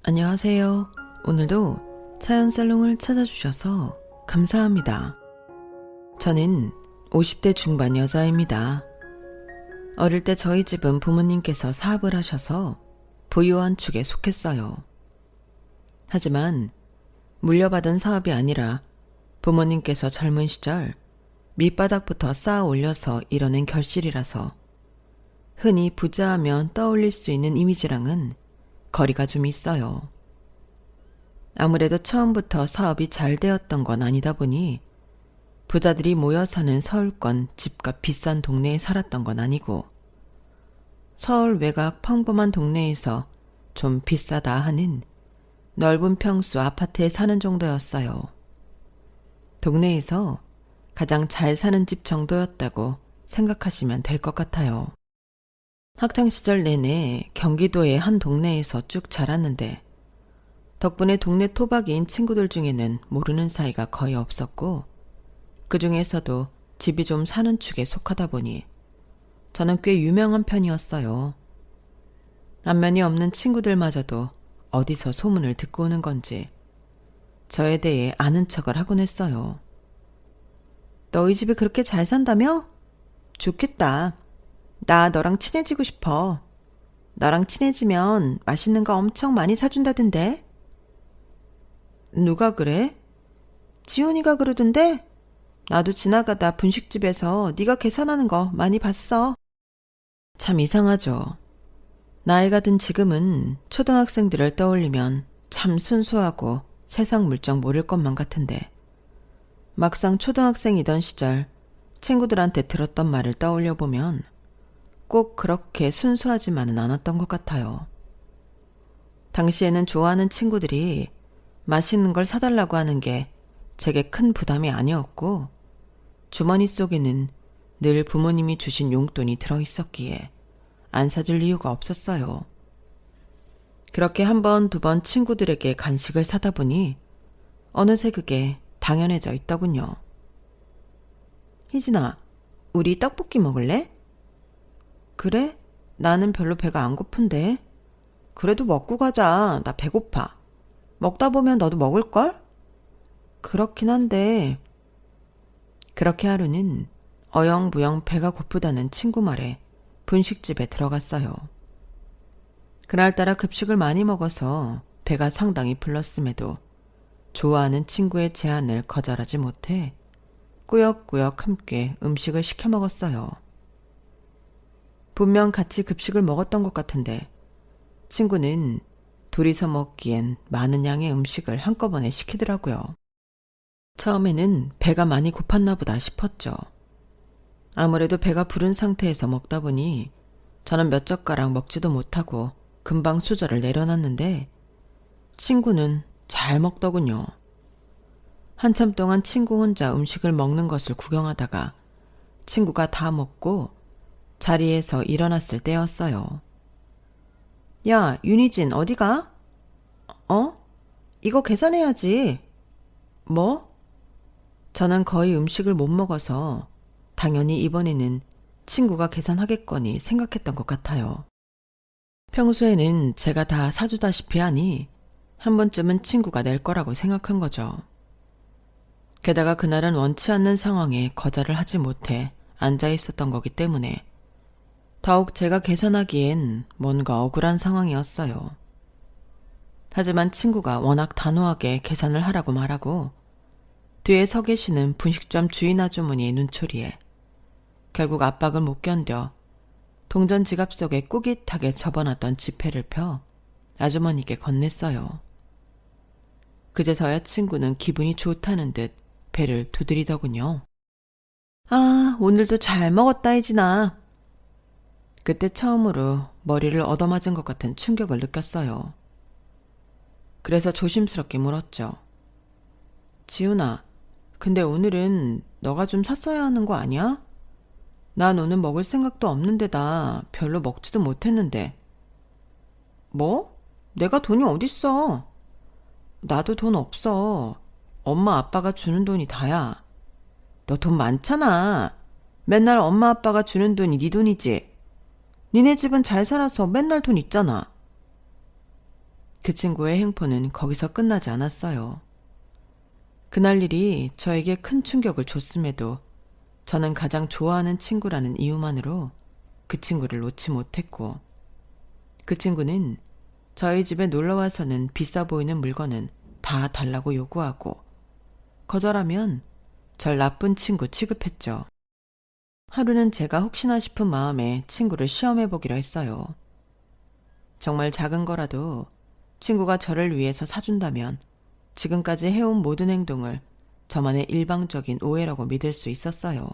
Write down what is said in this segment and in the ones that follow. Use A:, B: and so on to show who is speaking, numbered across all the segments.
A: 안녕하세요. 오늘도 차연살롱을 찾아주셔서 감사합니다. 저는 50대 중반 여자입니다. 어릴 때 저희 집은 부모님께서 사업을 하셔서 부유한 축에 속했어요. 하지만 물려받은 사업이 아니라 부모님께서 젊은 시절 밑바닥부터 쌓아 올려서 이뤄낸 결실이라서 흔히 부자하면 떠올릴 수 있는 이미지랑은 거리가 좀 있어요. 아무래도 처음부터 사업이 잘 되었던 건 아니다 보니 부자들이 모여 사는 서울권 집값 비싼 동네에 살았던 건 아니고 서울 외곽 평범한 동네에서 좀 비싸다 하는 넓은 평수 아파트에 사는 정도였어요. 동네에서 가장 잘 사는 집 정도였다고 생각하시면 될 것 같아요. 학창시절 내내 경기도의 한 동네에서 쭉 자랐는데 덕분에 동네 토박이인 친구들 중에는 모르는 사이가 거의 없었고 그 중에서도 집이 좀 사는 축에 속하다 보니 저는 꽤 유명한 편이었어요. 안면이 없는 친구들마저도 어디서 소문을 듣고 오는 건지 저에 대해 아는 척을 하곤 했어요. 너희 집이 그렇게 잘 산다며? 좋겠다. 나 너랑 친해지고 싶어. 너랑 친해지면 맛있는 거 엄청 많이 사준다던데? 누가 그래? 지훈이가 그러던데? 나도 지나가다 분식집에서 네가 계산하는 거 많이 봤어. 참 이상하죠. 나이가 든 지금은 초등학생들을 떠올리면 참 순수하고 세상 물정 모를 것만 같은데 막상 초등학생이던 시절 친구들한테 들었던 말을 떠올려 보면 꼭 그렇게 순수하지만은 않았던 것 같아요. 당시에는 좋아하는 친구들이 맛있는 걸 사달라고 하는 게 제게 큰 부담이 아니었고 주머니 속에는 늘 부모님이 주신 용돈이 들어있었기에 안 사줄 이유가 없었어요. 그렇게 한 번, 두 번 친구들에게 간식을 사다 보니 어느새 그게 당연해져 있더군요. 희진아, 우리 떡볶이 먹을래? 그래? 나는 별로 배가 안 고픈데. 그래도 먹고 가자. 나 배고파. 먹다 보면 너도 먹을걸? 그렇긴 한데. 그렇게 하루는 어영부영 배가 고프다는 친구 말에 분식집에 들어갔어요. 그날따라 급식을 많이 먹어서 배가 상당히 불렀음에도 좋아하는 친구의 제안을 거절하지 못해 꾸역꾸역 함께 음식을 시켜 먹었어요. 분명 같이 급식을 먹었던 것 같은데 친구는 둘이서 먹기엔 많은 양의 음식을 한꺼번에 시키더라고요. 처음에는 배가 많이 고팠나 보다 싶었죠. 아무래도 배가 부른 상태에서 먹다 보니 저는 몇 젓가락 먹지도 못하고 금방 수저를 내려놨는데 친구는 잘 먹더군요. 한참 동안 친구 혼자 음식을 먹는 것을 구경하다가 친구가 다 먹고 자리에서 일어났을 때였어요. 야, 윤희진 어디가? 이거 계산해야지. 뭐? 저는 거의 음식을 못 먹어서 당연히 이번에는 친구가 계산하겠거니 생각했던 것 같아요. 평소에는 제가 다 사주다시피 하니 한 번쯤은 친구가 낼 거라고 생각한 거죠. 게다가 그날은 원치 않는 상황에 거절을 하지 못해 앉아 있었던 거기 때문에 더욱 제가 계산하기엔 뭔가 억울한 상황이었어요. 하지만 친구가 워낙 단호하게 계산을 하라고 말하고 뒤에 서 계시는 분식점 주인 아주머니의 눈초리에 결국 압박을 못 견뎌 동전 지갑 속에 꾸깃하게 접어놨던 지폐를 펴 아주머니께 건넸어요. 그제서야 친구는 기분이 좋다는 듯 배를 두드리더군요. 아, 오늘도 잘 먹었다, 희진아. 그때 처음으로 머리를 얻어맞은 것 같은 충격을 느꼈어요. 그래서 조심스럽게 물었죠. 지훈아, 근데 오늘은 너가 좀 샀어야 하는 거 아니야? 난 오늘 먹을 생각도 없는데다 별로 먹지도 못했는데. 뭐? 내가 돈이 어딨어? 나도 돈 없어. 엄마 아빠가 주는 돈이 다야. 너 돈 많잖아. 맨날 엄마 아빠가 주는 돈이 네 돈이지. 니네 집은 잘 살아서 맨날 돈 있잖아. 그 친구의 행포는 거기서 끝나지 않았어요. 그날 일이 저에게 큰 충격을 줬음에도 저는 가장 좋아하는 친구라는 이유만으로 그 친구를 놓지 못했고, 그 친구는 저희 집에 놀러와서는 비싸 보이는 물건은 다 달라고 요구하고, 거절하면 절 나쁜 친구 취급했죠. 하루는 제가 혹시나 싶은 마음에 친구를 시험해보기로 했어요. 정말 작은 거라도 친구가 저를 위해서 사준다면 지금까지 해온 모든 행동을 저만의 일방적인 오해라고 믿을 수 있었어요.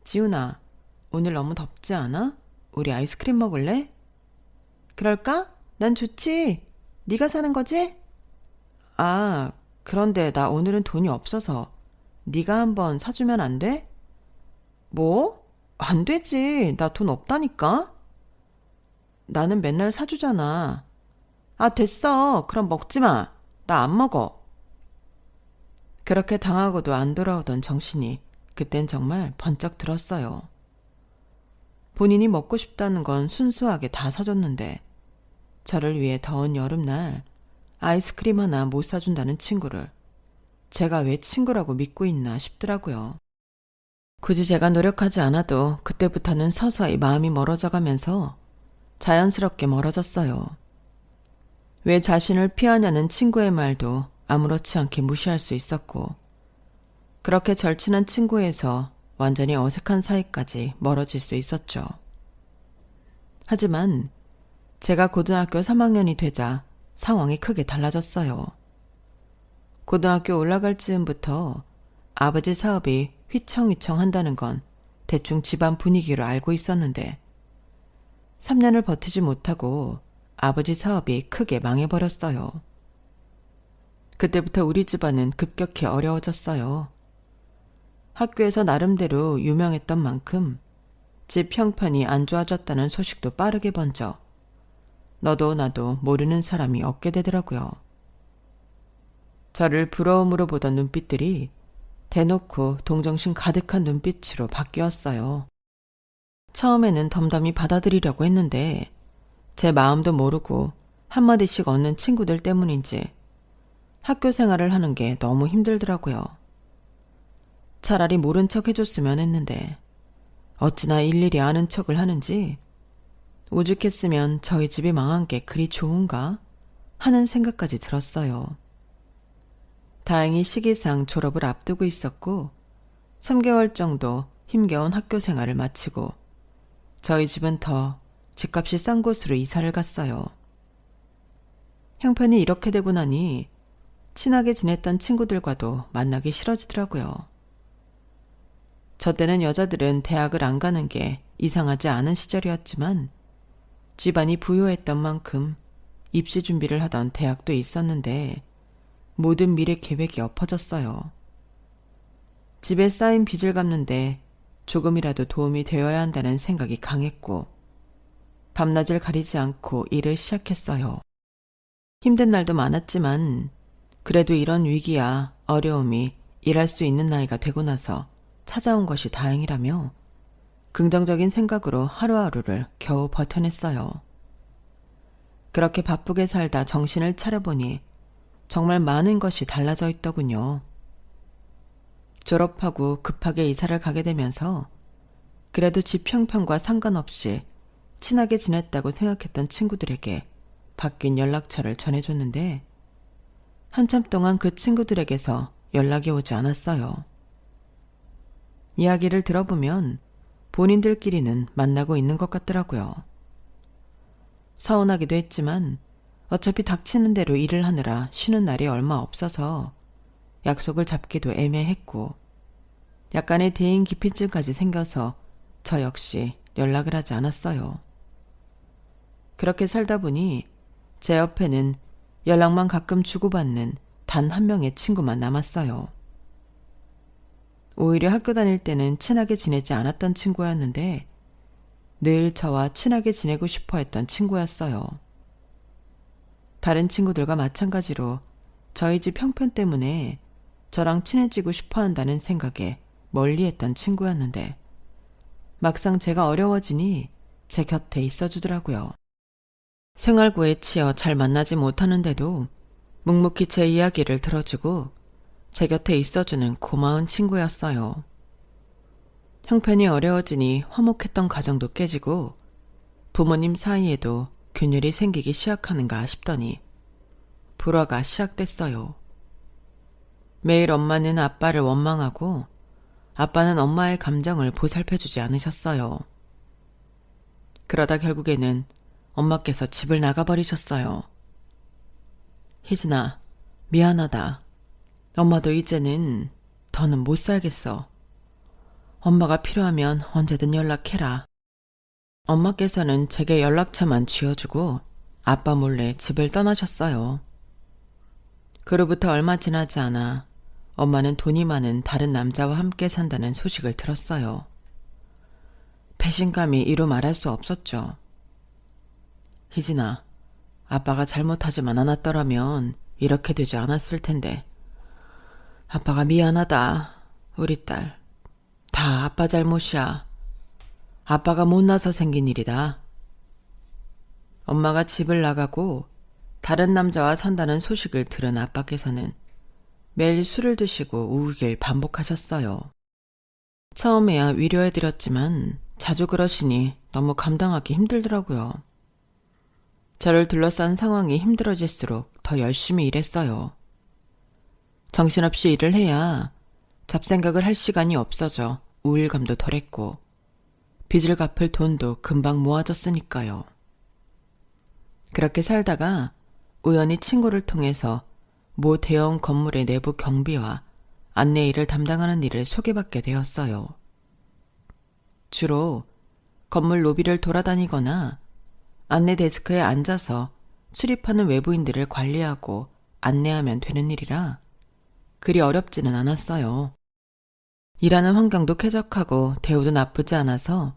A: 지훈아, 오늘 너무 덥지 않아? 우리 아이스크림 먹을래? 그럴까? 난 좋지. 네가 사는 거지? 아, 그런데 나 오늘은 돈이 없어서 네가 한번 사주면 안 돼? 뭐? 안 되지. 나 돈 없다니까? 나는 맨날 사주잖아. 아, 됐어. 그럼 먹지 마. 나 안 먹어. 그렇게 당하고도 안 돌아오던 정신이 그땐 정말 번쩍 들었어요. 본인이 먹고 싶다는 건 순수하게 다 사줬는데 저를 위해 더운 여름날 아이스크림 하나 못 사준다는 친구를 제가 왜 친구라고 믿고 있나 싶더라고요. 굳이 제가 노력하지 않아도 그때부터는 서서히 마음이 멀어져 가면서 자연스럽게 멀어졌어요. 왜 자신을 피하냐는 친구의 말도 아무렇지 않게 무시할 수 있었고, 그렇게 절친한 친구에서 완전히 어색한 사이까지 멀어질 수 있었죠. 하지만 제가 고등학교 3학년이 되자 상황이 크게 달라졌어요. 고등학교 올라갈 즈음부터 아버지 사업이 휘청휘청 한다는 건 대충 집안 분위기로 알고 있었는데 3년을 버티지 못하고 아버지 사업이 크게 망해버렸어요. 그때부터 우리 집안은 급격히 어려워졌어요. 학교에서 나름대로 유명했던 만큼 집 형편이 안 좋아졌다는 소식도 빠르게 번져 너도 나도 모르는 사람이 없게 되더라고요. 저를 부러움으로 보던 눈빛들이 대놓고 동정심 가득한 눈빛으로 바뀌었어요. 처음에는 덤덤히 받아들이려고 했는데 제 마음도 모르고 한마디씩 얻는 친구들 때문인지 학교 생활을 하는 게 너무 힘들더라고요. 차라리 모른 척 해줬으면 했는데 어찌나 일일이 아는 척을 하는지 오죽했으면 저희 집이 망한 게 그리 좋은가 하는 생각까지 들었어요. 다행히 시기상 졸업을 앞두고 있었고 3개월 정도 힘겨운 학교 생활을 마치고 저희 집은 더 집값이 싼 곳으로 이사를 갔어요. 형편이 이렇게 되고 나니 친하게 지냈던 친구들과도 만나기 싫어지더라고요. 저 때는 여자들은 대학을 안 가는 게 이상하지 않은 시절이었지만 집안이 부유했던 만큼 입시 준비를 하던 대학도 있었는데 모든 미래 계획이 엎어졌어요. 집에 쌓인 빚을 갚는데 조금이라도 도움이 되어야 한다는 생각이 강했고 밤낮을 가리지 않고 일을 시작했어요. 힘든 날도 많았지만 그래도 이런 위기야 어려움이 일할 수 있는 나이가 되고 나서 찾아온 것이 다행이라며 긍정적인 생각으로 하루하루를 겨우 버텨냈어요. 그렇게 바쁘게 살다 정신을 차려보니 정말 많은 것이 달라져 있더군요. 졸업하고 급하게 이사를 가게 되면서 그래도 집 형편과 상관없이 친하게 지냈다고 생각했던 친구들에게 바뀐 연락처를 전해줬는데 한참 동안 그 친구들에게서 연락이 오지 않았어요. 이야기를 들어보면 본인들끼리는 만나고 있는 것 같더라고요. 서운하기도 했지만 어차피 닥치는 대로 일을 하느라 쉬는 날이 얼마 없어서 약속을 잡기도 애매했고 약간의 대인 기피증까지 생겨서 저 역시 연락을 하지 않았어요. 그렇게 살다 보니 제 옆에는 연락만 가끔 주고받는 단 한 명의 친구만 남았어요. 오히려 학교 다닐 때는 친하게 지내지 않았던 친구였는데 늘 저와 친하게 지내고 싶어 했던 친구였어요. 다른 친구들과 마찬가지로 저희 집 형편 때문에 저랑 친해지고 싶어 한다는 생각에 멀리했던 친구였는데 막상 제가 어려워지니 제 곁에 있어주더라고요. 생활고에 치여 잘 만나지 못하는데도 묵묵히 제 이야기를 들어주고 제 곁에 있어주는 고마운 친구였어요. 형편이 어려워지니 화목했던 가정도 깨지고 부모님 사이에도 균열이 생기기 시작하는가 싶더니 불화가 시작됐어요. 매일 엄마는 아빠를 원망하고 아빠는 엄마의 감정을 보살펴주지 않으셨어요. 그러다 결국에는 엄마께서 집을 나가버리셨어요. 희진아, 미안하다. 엄마도 이제는 더는 못 살겠어. 엄마가 필요하면 언제든 연락해라. 엄마께서는 제게 연락처만 쥐어주고 아빠 몰래 집을 떠나셨어요. 그로부터 얼마 지나지 않아 엄마는 돈이 많은 다른 남자와 함께 산다는 소식을 들었어요. 배신감이 이루 말할 수 없었죠. 희진아, 아빠가 잘못하지만 않았더라면 이렇게 되지 않았을 텐데. 아빠가 미안하다. 우리 딸. 다 아빠 잘못이야. 아빠가 못나서 생긴 일이다. 엄마가 집을 나가고 다른 남자와 산다는 소식을 들은 아빠께서는 매일 술을 드시고 우길 반복하셨어요. 처음에야 위로해드렸지만 자주 그러시니 너무 감당하기 힘들더라고요. 저를 둘러싼 상황이 힘들어질수록 더 열심히 일했어요. 정신없이 일을 해야 잡생각을 할 시간이 없어져 우울감도 덜했고 빚을 갚을 돈도 금방 모아졌으니까요. 그렇게 살다가 우연히 친구를 통해서 모 대형 건물의 내부 경비와 안내 일을 담당하는 일을 소개받게 되었어요. 주로 건물 로비를 돌아다니거나 안내 데스크에 앉아서 출입하는 외부인들을 관리하고 안내하면 되는 일이라 그리 어렵지는 않았어요. 일하는 환경도 쾌적하고 대우도 나쁘지 않아서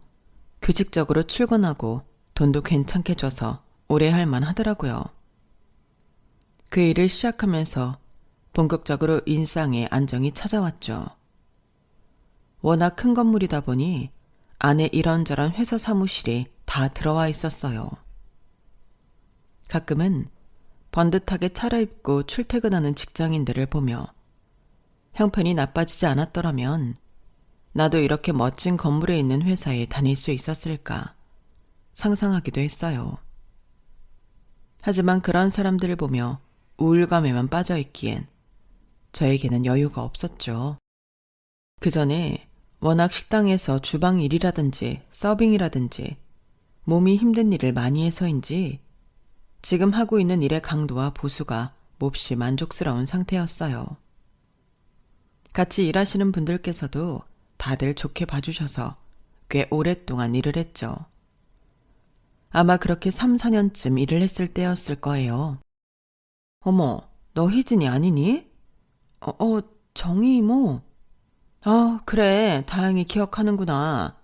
A: 규칙적으로 출근하고 돈도 괜찮게 줘서 오래 할 만하더라고요. 그 일을 시작하면서 본격적으로 인상에 안정이 찾아왔죠. 워낙 큰 건물이다 보니 안에 이런저런 회사 사무실이 다 들어와 있었어요. 가끔은 번듯하게 차려입고 출퇴근하는 직장인들을 보며 형편이 나빠지지 않았더라면 나도 이렇게 멋진 건물에 있는 회사에 다닐 수 있었을까 상상하기도 했어요. 하지만 그런 사람들을 보며 우울감에만 빠져있기엔 저에게는 여유가 없었죠. 그 전에 워낙 식당에서 주방 일이라든지 서빙이라든지 몸이 힘든 일을 많이 해서인지 지금 하고 있는 일의 강도와 보수가 몹시 만족스러운 상태였어요. 같이 일하시는 분들께서도 다들 좋게 봐주셔서 꽤 오랫동안 일을 했죠. 아마 그렇게 3, 4년쯤 일을 했을 때였을 거예요. 어머, 너 희진이 아니니? 정희 이모. 아, 그래. 다행히 기억하는구나.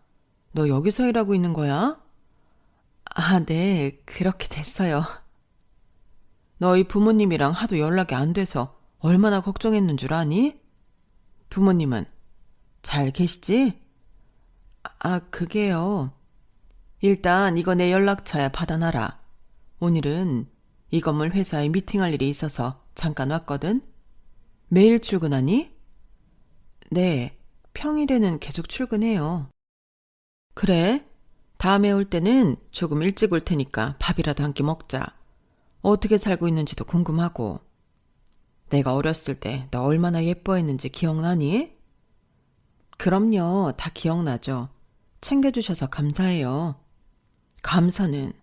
A: 너 여기서 일하고 있는 거야? 아, 네. 그렇게 됐어요. 너희 부모님이랑 하도 연락이 안 돼서 얼마나 걱정했는 줄 아니? 부모님은 잘 계시지? 아, 그게요. 일단 이거 내 연락처야 받아놔라. 오늘은 이 건물 회사에 미팅할 일이 있어서 잠깐 왔거든? 매일 출근하니? 네, 평일에는 계속 출근해요. 그래? 다음에 올 때는 조금 일찍 올 테니까 밥이라도 한 끼 먹자. 어떻게 살고 있는지도 궁금하고. 내가 어렸을 때 너 얼마나 예뻐했는지 기억나니? 그럼요, 다 기억나죠. 챙겨주셔서 감사해요. 감사는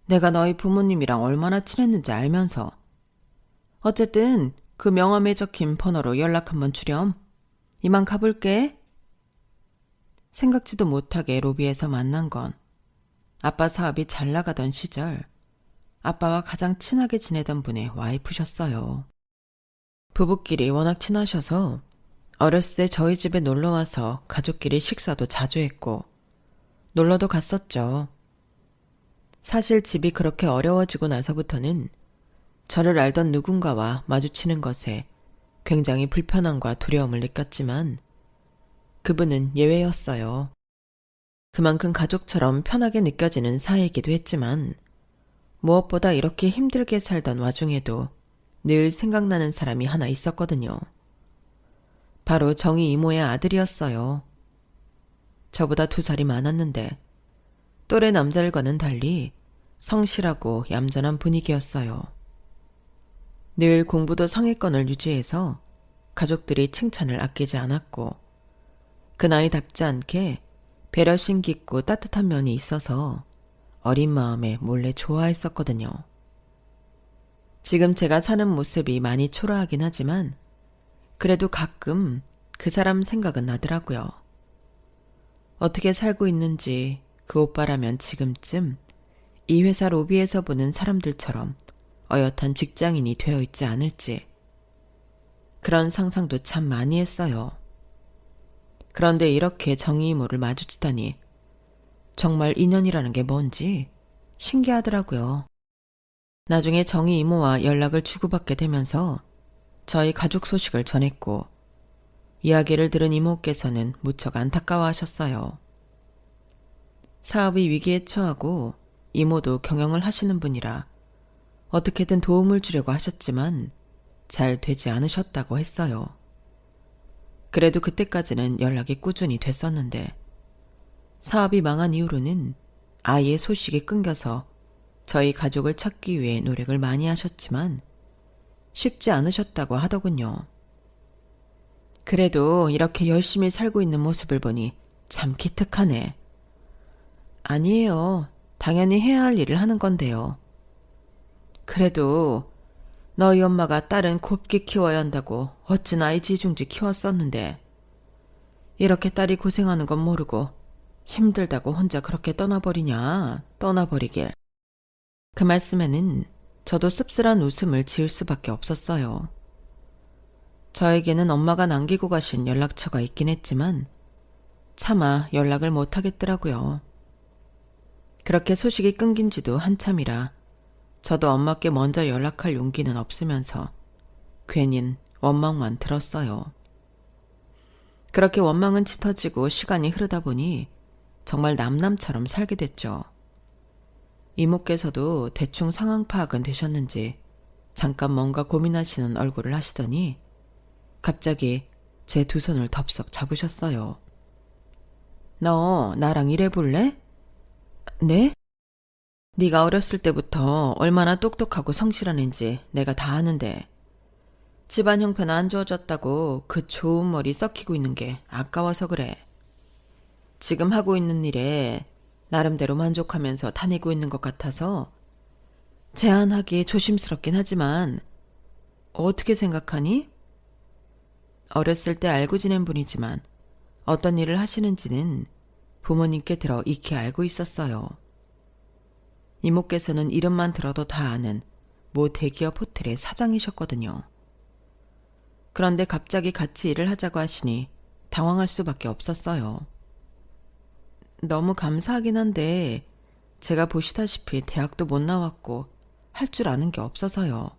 A: 내가 너희 부모님이랑 얼마나 친했는지 알면서. 어쨌든 그 명함에 적힌 번호로 연락 한번 주렴. 이만 가볼게. 생각지도 못하게 로비에서 만난 건 아빠 사업이 잘 나가던 시절 아빠와 가장 친하게 지내던 분의 와이프셨어요. 부부끼리 워낙 친하셔서 어렸을 때 저희 집에 놀러와서 가족끼리 식사도 자주 했고 놀러도 갔었죠. 사실 집이 그렇게 어려워지고 나서부터는 저를 알던 누군가와 마주치는 것에 굉장히 불편함과 두려움을 느꼈지만 그분은 예외였어요. 그만큼 가족처럼 편하게 느껴지는 사이이기도 했지만 무엇보다 이렇게 힘들게 살던 와중에도 늘 생각나는 사람이 하나 있었거든요. 바로 정희 이모의 아들이었어요. 저보다 2살이 많았는데 또래 남자들과는 달리 성실하고 얌전한 분위기였어요. 늘 공부도 상위권을 유지해서 가족들이 칭찬을 아끼지 않았고 그 나이답지 않게 배려심 깊고 따뜻한 면이 있어서 어린 마음에 몰래 좋아했었거든요. 지금 제가 사는 모습이 많이 초라하긴 하지만 그래도 가끔 그 사람 생각은 나더라고요. 어떻게 살고 있는지 그 오빠라면 지금쯤 이 회사 로비에서 보는 사람들처럼 어엿한 직장인이 되어 있지 않을지 그런 상상도 참 많이 했어요. 그런데 이렇게 정희 이모를 마주치다니 정말 인연이라는 게 뭔지 신기하더라고요. 나중에 정희 이모와 연락을 주고받게 되면서 저희 가족 소식을 전했고 이야기를 들은 이모께서는 무척 안타까워하셨어요. 사업이 위기에 처하고 이모도 경영을 하시는 분이라 어떻게든 도움을 주려고 하셨지만 잘 되지 않으셨다고 했어요. 그래도 그때까지는 연락이 꾸준히 됐었는데 사업이 망한 이후로는 아이의 소식이 끊겨서 저희 가족을 찾기 위해 노력을 많이 하셨지만 쉽지 않으셨다고 하더군요. 그래도 이렇게 열심히 살고 있는 모습을 보니 참 기특하네. 아니에요. 당연히 해야 할 일을 하는 건데요. 그래도 너희 엄마가 딸은 곱게 키워야 한다고 어찌나 이지중지 키웠었는데 이렇게 딸이 고생하는 건 모르고 힘들다고 혼자 그렇게 떠나버리냐, 떠나버리길. 그 말씀에는 저도 씁쓸한 웃음을 지을 수밖에 없었어요. 저에게는 엄마가 남기고 가신 연락처가 있긴 했지만 차마 연락을 못 하겠더라고요. 그렇게 소식이 끊긴 지도 한참이라 저도 엄마께 먼저 연락할 용기는 없으면서 괜히 원망만 들었어요. 그렇게 원망은 짙어지고 시간이 흐르다 보니 정말 남남처럼 살게 됐죠. 이모께서도 대충 상황 파악은 되셨는지 잠깐 뭔가 고민하시는 얼굴을 하시더니 갑자기 제 2손을 덥석 잡으셨어요. 너 나랑 일해볼래? 네? 네가 어렸을 때부터 얼마나 똑똑하고 성실한 앤지 내가 다 아는데 집안 형편 안 좋아졌다고 그 좋은 머리 썩히고 있는 게 아까워서 그래. 지금 하고 있는 일에 나름대로 만족하면서 다니고 있는 것 같아서 제안하기 조심스럽긴 하지만 어떻게 생각하니? 어렸을 때 알고 지낸 분이지만 어떤 일을 하시는지는 부모님께 들어 익히 알고 있었어요. 이모께서는 이름만 들어도 다 아는 모 대기업 호텔의 사장이셨거든요. 그런데 갑자기 같이 일을 하자고 하시니 당황할 수밖에 없었어요. 너무 감사하긴 한데 제가 보시다시피 대학도 못 나왔고 할 줄 아는 게 없어서요.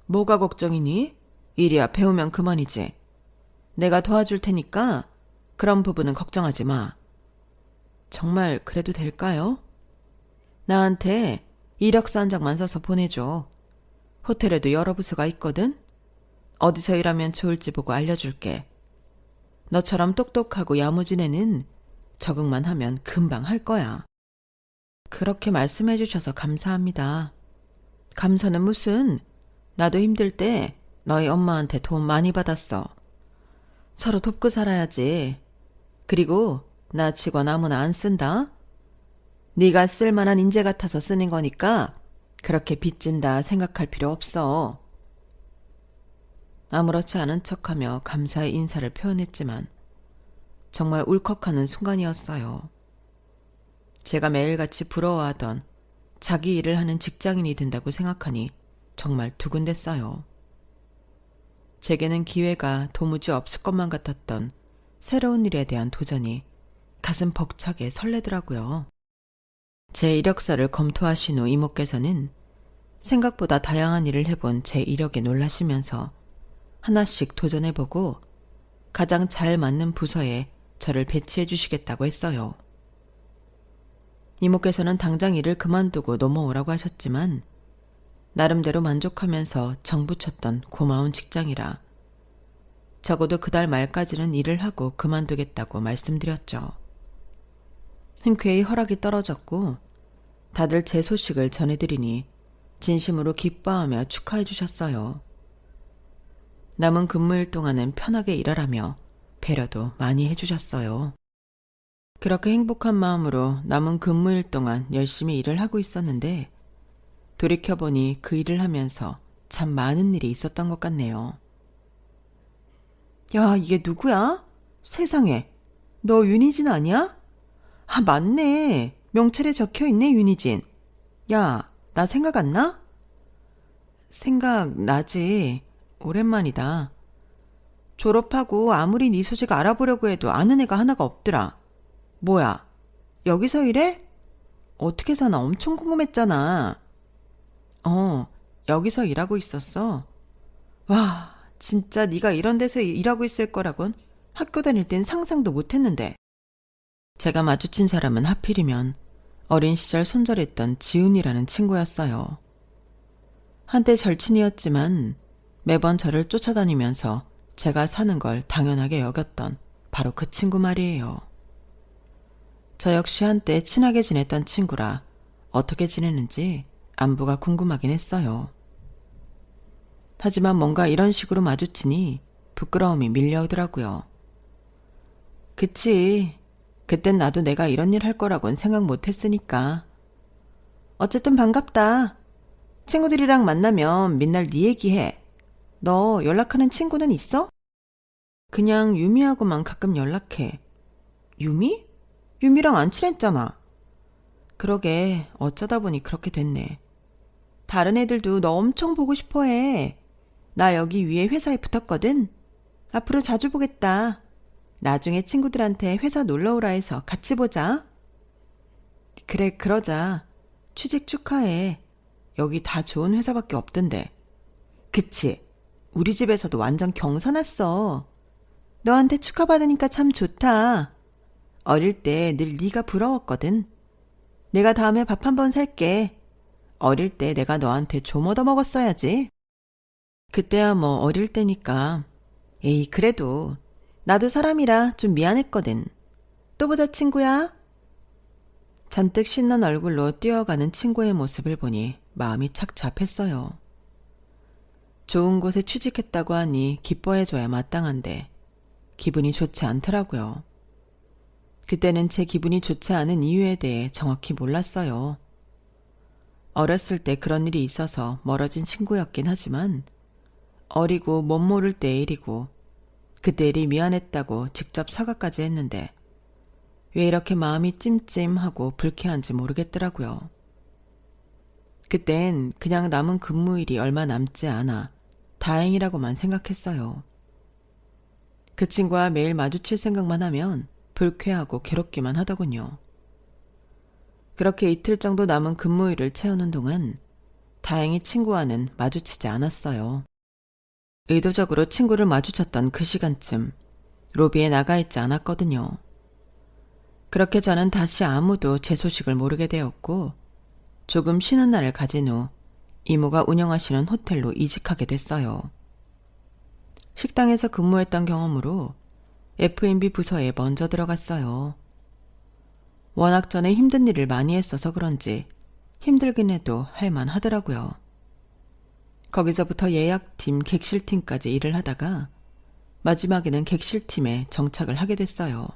A: 뭐가 걱정이니? 일이야 배우면 그만이지. 내가 도와줄 테니까 그런 부분은 걱정하지 마. 정말 그래도 될까요? 나한테 이력서 한 장만 써서 보내줘. 호텔에도 여러 부서가 있거든. 어디서 일하면 좋을지 보고 알려줄게. 너처럼 똑똑하고 야무진 애는 적응만 하면 금방 할 거야. 그렇게 말씀해 주셔서 감사합니다. 감사는 무슨, 나도 힘들 때 너희 엄마한테 도움 많이 받았어. 서로 돕고 살아야지. 그리고 나 직원 아무나 안 쓴다. 네가 쓸만한 인재 같아서 쓰는 거니까 그렇게 빚진다 생각할 필요 없어. 아무렇지 않은 척하며 감사의 인사를 표현했지만 정말 울컥하는 순간이었어요. 제가 매일같이 부러워하던 자기 일을 하는 직장인이 된다고 생각하니 정말 두근댔어요. 제게는 기회가 도무지 없을 것만 같았던 새로운 일에 대한 도전이 가슴 벅차게 설레더라고요. 제 이력서를 검토하신 후 이모께서는 생각보다 다양한 일을 해본 제 이력에 놀라시면서 하나씩 도전해보고 가장 잘 맞는 부서에 저를 배치해 주시겠다고 했어요. 이모께서는 당장 일을 그만두고 넘어오라고 하셨지만 나름대로 만족하면서 정붙였던 고마운 직장이라 적어도 그달 말까지는 일을 하고 그만두겠다고 말씀드렸죠. 흔쾌히 허락이 떨어졌고 다들 제 소식을 전해드리니 진심으로 기뻐하며 축하해 주셨어요. 남은 근무일 동안은 편하게 일하라며 배려도 많이 해주셨어요. 그렇게 행복한 마음으로 남은 근무일 동안 열심히 일을 하고 있었는데 돌이켜보니 그 일을 하면서 참 많은 일이 있었던 것 같네요. 야, 이게 누구야? 세상에, 너 윤희진 아니야? 아, 맞네. 명찰에 적혀있네, 윤희진. 야, 나 생각 안 나? 생각나지. 오랜만이다. 졸업하고 아무리 네 소식 알아보려고 해도 아는 애가 하나가 없더라. 뭐야, 여기서 일해? 어떻게 사나 엄청 궁금했잖아. 여기서 일하고 있었어. 와, 진짜 네가 이런 데서 일하고 있을 거라곤 학교 다닐 땐 상상도 못했는데. 제가 마주친 사람은 하필이면 어린 시절 손절했던 지훈이라는 친구였어요. 한때 절친이었지만 매번 저를 쫓아다니면서 제가 사는 걸 당연하게 여겼던 바로 그 친구 말이에요. 저 역시 한때 친하게 지냈던 친구라 어떻게 지내는지 안부가 궁금하긴 했어요. 하지만 뭔가 이런 식으로 마주치니 부끄러움이 밀려오더라고요. 그치, 그땐 나도 내가 이런 일 할 거라고는 생각 못했으니까. 어쨌든 반갑다. 친구들이랑 만나면 맨날 네 얘기해. 너 연락하는 친구는 있어? 그냥 유미하고만 가끔 연락해. 유미? 유미랑 안 친했잖아. 그러게, 어쩌다 보니 그렇게 됐네. 다른 애들도 너 엄청 보고 싶어 해. 나 여기 위에 회사에 붙었거든. 앞으로 자주 보겠다. 나중에 친구들한테 회사 놀러 오라 해서 같이 보자. 그래, 그러자. 취직 축하해. 여기 다 좋은 회사밖에 없던데. 그치? 우리 집에서도 완전 경사났어. 너한테 축하받으니까 참 좋다. 어릴 때 늘 네가 부러웠거든. 내가 다음에 밥 한번 살게. 어릴 때 내가 너한테 좀 얻어먹었어야지. 그때야 뭐 어릴 때니까. 에이, 그래도 나도 사람이라 좀 미안했거든. 또 보자, 친구야. 잔뜩 신난 얼굴로 뛰어가는 친구의 모습을 보니 마음이 착잡했어요. 좋은 곳에 취직했다고 하니 기뻐해줘야 마땅한데 기분이 좋지 않더라고요. 그때는 제 기분이 좋지 않은 이유에 대해 정확히 몰랐어요. 어렸을 때 그런 일이 있어서 멀어진 친구였긴 하지만 어리고 못 모를 때의 일이고 그때 일이 미안했다고 직접 사과까지 했는데 왜 이렇게 마음이 찜찜하고 불쾌한지 모르겠더라고요. 그땐 그냥 남은 근무일이 얼마 남지 않아 다행이라고만 생각했어요. 그 친구와 매일 마주칠 생각만 하면 불쾌하고 괴롭기만 하더군요. 그렇게 이틀 정도 남은 근무일을 채우는 동안 다행히 친구와는 마주치지 않았어요. 의도적으로 친구를 마주쳤던 그 시간쯤 로비에 나가 있지 않았거든요. 그렇게 저는 다시 아무도 제 소식을 모르게 되었고 조금 쉬는 날을 가진 후 이모가 운영하시는 호텔로 이직하게 됐어요. 식당에서 근무했던 경험으로 F&B 부서에 먼저 들어갔어요. 워낙 전에 힘든 일을 많이 했어서 그런지 힘들긴 해도 할만하더라고요. 거기서부터 예약팀, 객실팀까지 일을 하다가 마지막에는 객실팀에 정착을 하게 됐어요.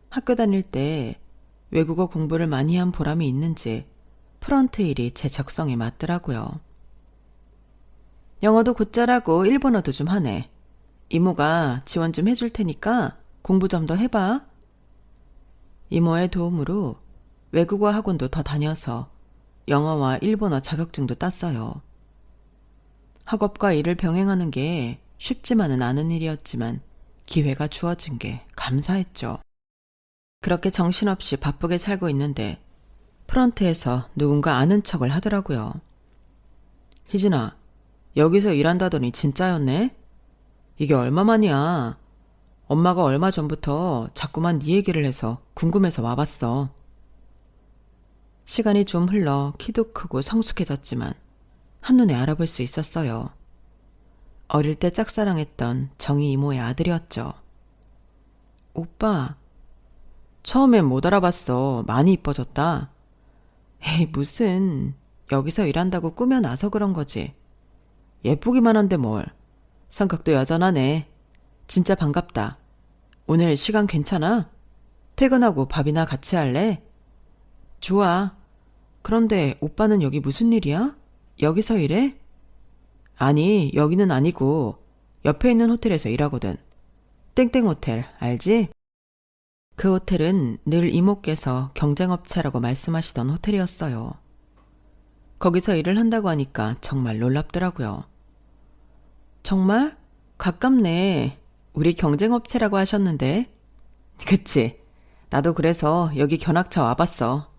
A: 학교 다닐 때 외국어 공부를 많이 한 보람이 있는지 프런트 일이 제 적성에 맞더라고요. 영어도 곧잘하고 일본어도 좀 하네. 이모가 지원 좀 해줄 테니까 공부 좀 더 해봐. 이모의 도움으로 외국어 학원도 더 다녀서 영어와 일본어 자격증도 땄어요. 학업과 일을 병행하는 게 쉽지만은 않은 일이었지만 기회가 주어진 게 감사했죠. 그렇게 정신없이 바쁘게 살고 있는데 프런트에서 누군가 아는 척을 하더라고요. 희진아, 여기서 일한다더니 진짜였네? 이게 얼마만이야? 엄마가 얼마 전부터 자꾸만 네 얘기를 해서 궁금해서 와봤어. 시간이 좀 흘러 키도 크고 성숙해졌지만 한눈에 알아볼 수 있었어요. 어릴 때 짝사랑했던 정희 이모의 아들이었죠. 오빠, 처음엔 못 알아봤어. 많이 이뻐졌다. 에이, 무슨. 여기서 일한다고 꾸며놔서 그런 거지. 예쁘기만 한데 뭘. 성격도 여전하네. 진짜 반갑다. 오늘 시간 괜찮아? 퇴근하고 밥이나 같이 할래? 좋아. 그런데 오빠는 여기 무슨 일이야? 여기서 일해? 아니, 여기는 아니고 옆에 있는 호텔에서 일하거든. 땡땡 호텔, 알지? 그 호텔은 늘 이모께서 경쟁업체라고 말씀하시던 호텔이었어요. 거기서 일을 한다고 하니까 정말 놀랍더라고요. 정말? 가깝네. 우리 경쟁업체라고 하셨는데. 그치? 나도 그래서 여기 견학차 와봤어.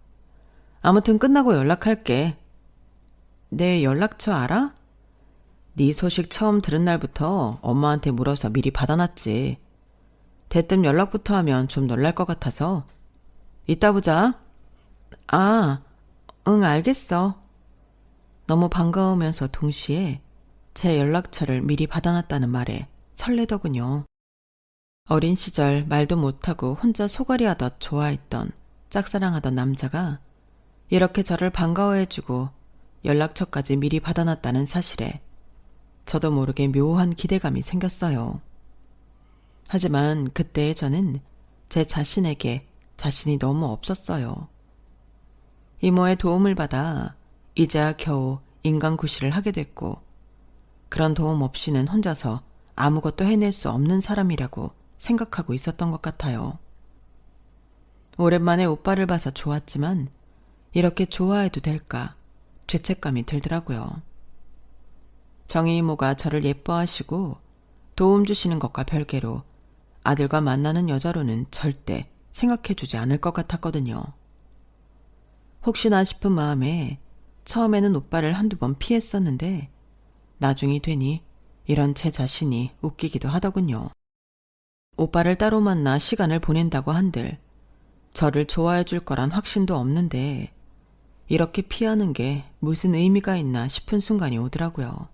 A: 아무튼 끝나고 연락할게. 내 연락처 알아? 네 소식 처음 들은 날부터 엄마한테 물어서 미리 받아놨지. 대뜸 연락부터 하면 좀 놀랄 것 같아서. 이따 보자. 아, 응, 알겠어. 너무 반가우면서 동시에 제 연락처를 미리 받아놨다는 말에 설레더군요. 어린 시절 말도 못하고 혼자 소갈이하듯 좋아했던 짝사랑하던 남자가 이렇게 저를 반가워해주고 연락처까지 미리 받아놨다는 사실에 저도 모르게 묘한 기대감이 생겼어요. 하지만 그때의 저는 제 자신에게 자신이 너무 없었어요. 이모의 도움을 받아 이제야 겨우 인간구실을 하게 됐고 그런 도움 없이는 혼자서 아무것도 해낼 수 없는 사람이라고 생각하고 있었던 것 같아요. 오랜만에 오빠를 봐서 좋았지만 이렇게 좋아해도 될까 죄책감이 들더라고요. 정희 이모가 저를 예뻐하시고 도움 주시는 것과 별개로 아들과 만나는 여자로는 절대 생각해주지 않을 것 같았거든요. 혹시나 싶은 마음에 처음에는 오빠를 한두 번 피했었는데 나중이 되니 이런 제 자신이 웃기기도 하더군요. 오빠를 따로 만나 시간을 보낸다고 한들 저를 좋아해 줄 거란 확신도 없는데 이렇게 피하는 게 무슨 의미가 있나 싶은 순간이 오더라고요.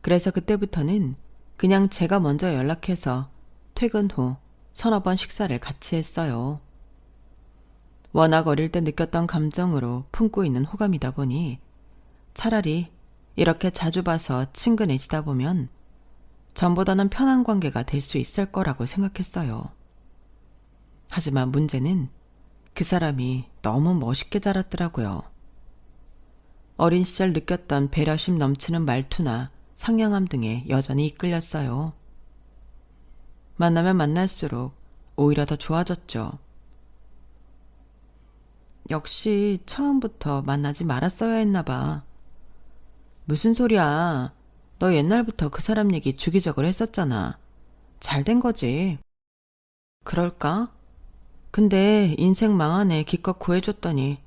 A: 그래서 그때부터는 그냥 제가 먼저 연락해서 퇴근 후 서너 번 식사를 같이 했어요. 워낙 어릴 때 느꼈던 감정으로 품고 있는 호감이다 보니 차라리 이렇게 자주 봐서 친근해지다 보면 전보다는 편한 관계가 될 수 있을 거라고 생각했어요. 하지만 문제는 그 사람이 너무 멋있게 자랐더라고요. 어린 시절 느꼈던 배려심 넘치는 말투나 상냥함 등에 여전히 이끌렸어요. 만나면 만날수록 오히려 더 좋아졌죠. 역시 처음부터 만나지 말았어야 했나 봐. 무슨 소리야. 너 옛날부터 그 사람 얘기 주기적으로 했었잖아. 잘 된 거지. 그럴까? 근데 인생 망한 애 기껏 구해줬더니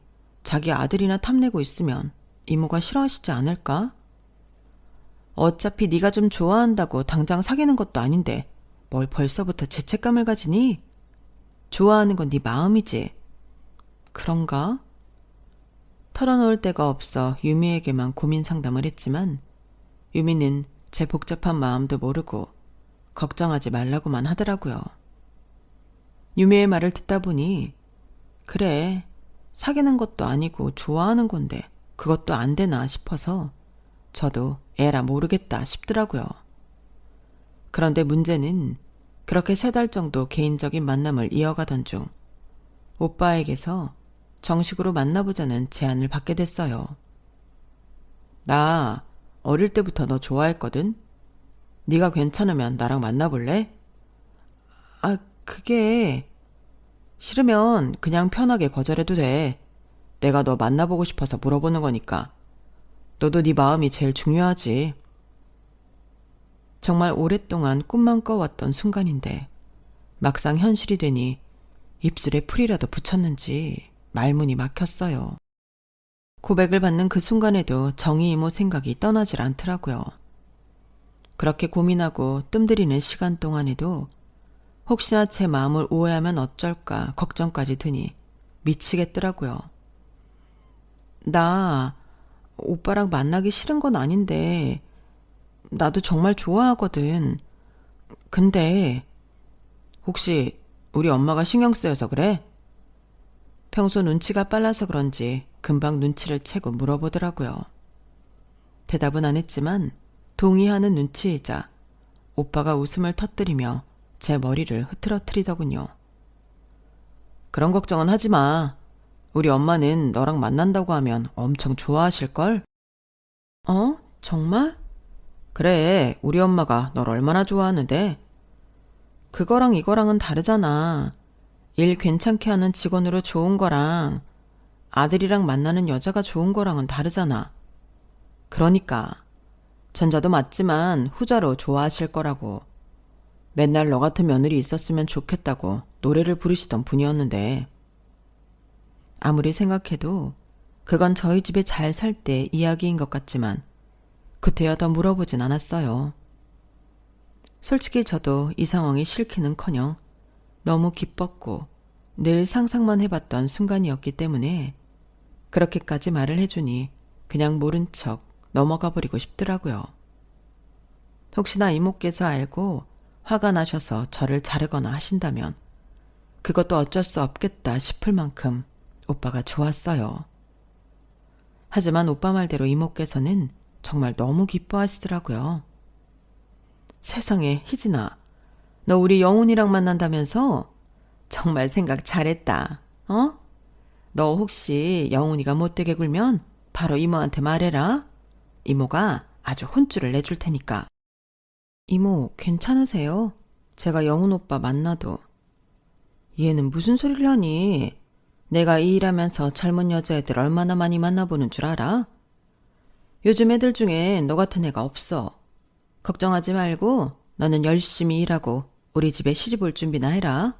A: 자기 아들이나 탐내고 있으면 이모가 싫어하시지 않을까? 어차피 네가 좀 좋아한다고 당장 사귀는 것도 아닌데 뭘 벌써부터 죄책감을 가지니? 좋아하는 건 네 마음이지. 그런가? 털어놓을 데가 없어 유미에게만 고민 상담을 했지만 유미는 제 복잡한 마음도 모르고 걱정하지 말라고만 하더라고요. 유미의 말을 듣다 보니 그래, 사귀는 것도 아니고 좋아하는 건데 그것도 안 되나 싶어서 저도 에라 모르겠다 싶더라고요. 그런데 문제는 그렇게 3달 정도 개인적인 만남을 이어가던 중 오빠에게서 정식으로 만나보자는 제안을 받게 됐어요. 나 어릴 때부터 너 좋아했거든? 네가 괜찮으면 나랑 만나볼래? 아, 그게... 싫으면 그냥 편하게 거절해도 돼. 내가 너 만나보고 싶어서 물어보는 거니까. 너도 네 마음이 제일 중요하지. 정말 오랫동안 꿈만 꿔왔던 순간인데 막상 현실이 되니 입술에 풀이라도 붙였는지 말문이 막혔어요. 고백을 받는 그 순간에도 정희 이모 생각이 떠나질 않더라고요. 그렇게 고민하고 뜸들이는 시간 동안에도 혹시나 제 마음을 오해하면 어쩔까 걱정까지 드니 미치겠더라고요. 나 오빠랑 만나기 싫은 건 아닌데 나도 정말 좋아하거든. 근데 혹시 우리 엄마가 신경 쓰여서 그래? 평소 눈치가 빨라서 그런지 금방 눈치를 채고 물어보더라고요. 대답은 안 했지만 동의하는 눈치이자 오빠가 웃음을 터뜨리며 제 머리를 흐트러뜨리더군요. 그런 걱정은 하지 마. 우리 엄마는 너랑 만난다고 하면 엄청 좋아하실걸? 어? 정말? 그래, 우리 엄마가 널 얼마나 좋아하는데? 그거랑 이거랑은 다르잖아. 일 괜찮게 하는 직원으로 좋은 거랑 아들이랑 만나는 여자가 좋은 거랑은 다르잖아. 그러니까 전자도 맞지만 후자로 좋아하실 거라고. 맨날 너 같은 며느리 있었으면 좋겠다고 노래를 부르시던 분이었는데 아무리 생각해도 그건 저희 집에 잘 살 때 이야기인 것 같지만 그때야 더 물어보진 않았어요. 솔직히 저도 이 상황이 싫기는커녕 너무 기뻤고 늘 상상만 해봤던 순간이었기 때문에 그렇게까지 말을 해주니 그냥 모른 척 넘어가 버리고 싶더라고요. 혹시나 이모께서 알고 화가 나셔서 저를 자르거나 하신다면 그것도 어쩔 수 없겠다 싶을 만큼 오빠가 좋았어요. 하지만 오빠 말대로 이모께서는 정말 너무 기뻐하시더라고요. 세상에, 희진아, 너 우리 영훈이랑 만난다면서? 정말 생각 잘했다. 어? 너 혹시 영훈이가 못되게 굴면 바로 이모한테 말해라. 이모가 아주 혼쭐을 내줄 테니까. 이모, 괜찮으세요? 제가 영훈 오빠 만나도. 얘는 무슨 소리를 하니? 내가 이 일하면서 젊은 여자애들 얼마나 많이 만나보는 줄 알아? 요즘 애들 중에 너 같은 애가 없어. 걱정하지 말고 너는 열심히 일하고 우리 집에 시집 올 준비나 해라.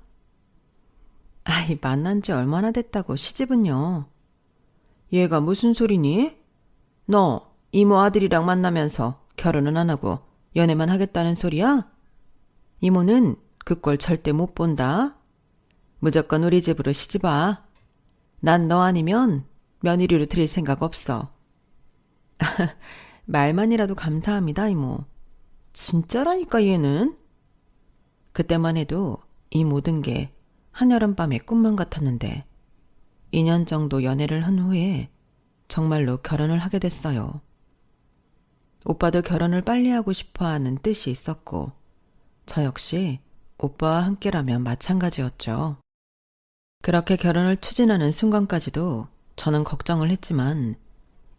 A: 아이, 만난 지 얼마나 됐다고 시집은요. 얘가 무슨 소리니? 너 이모 아들이랑 만나면서 결혼은 안 하고 연애만 하겠다는 소리야? 이모는 그 꼴 절대 못 본다. 무조건 우리 집으로 시집와. 난 너 아니면 며느리로 들일 생각 없어. 말만이라도 감사합니다, 이모. 진짜라니까 얘는. 그때만 해도 이 모든 게 한여름밤의 꿈만 같았는데 2년 정도 연애를 한 후에 정말로 결혼을 하게 됐어요. 오빠도 결혼을 빨리 하고 싶어하는 뜻이 있었고 저 역시 오빠와 함께라면 마찬가지였죠. 그렇게 결혼을 추진하는 순간까지도 저는 걱정을 했지만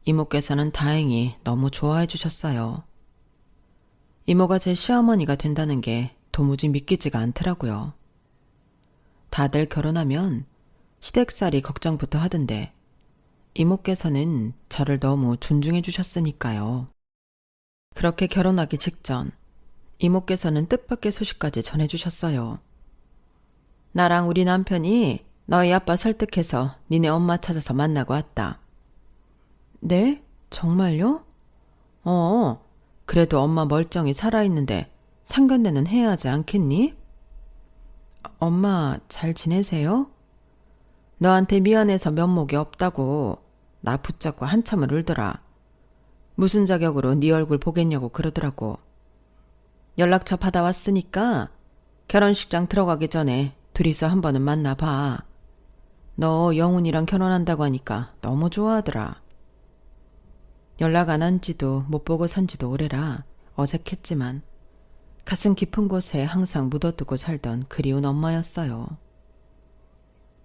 A: 이모께서는 다행히 너무 좋아해 주셨어요. 이모가 제 시어머니가 된다는 게 도무지 믿기지가 않더라고요. 다들 결혼하면 시댁살이 걱정부터 하던데 이모께서는 저를 너무 존중해 주셨으니까요. 그렇게 결혼하기 직전 이모께서는 뜻밖의 소식까지 전해주셨어요. 나랑 우리 남편이 너희 아빠 설득해서 니네 엄마 찾아서 만나고 왔다. 네? 정말요? 그래도 엄마 멀쩡히 살아있는데 상견례는 해야 하지 않겠니? 엄마 잘 지내세요? 너한테 미안해서 면목이 없다고 나 붙잡고 한참을 울더라. 무슨 자격으로 네 얼굴 보겠냐고 그러더라고. 연락처 받아왔으니까 결혼식장 들어가기 전에 둘이서 한 번은 만나봐. 너 영훈이랑 결혼한다고 하니까 너무 좋아하더라. 연락 안 한 지도 못 보고 산 지도 오래라 어색했지만 가슴 깊은 곳에 항상 묻어두고 살던 그리운 엄마였어요.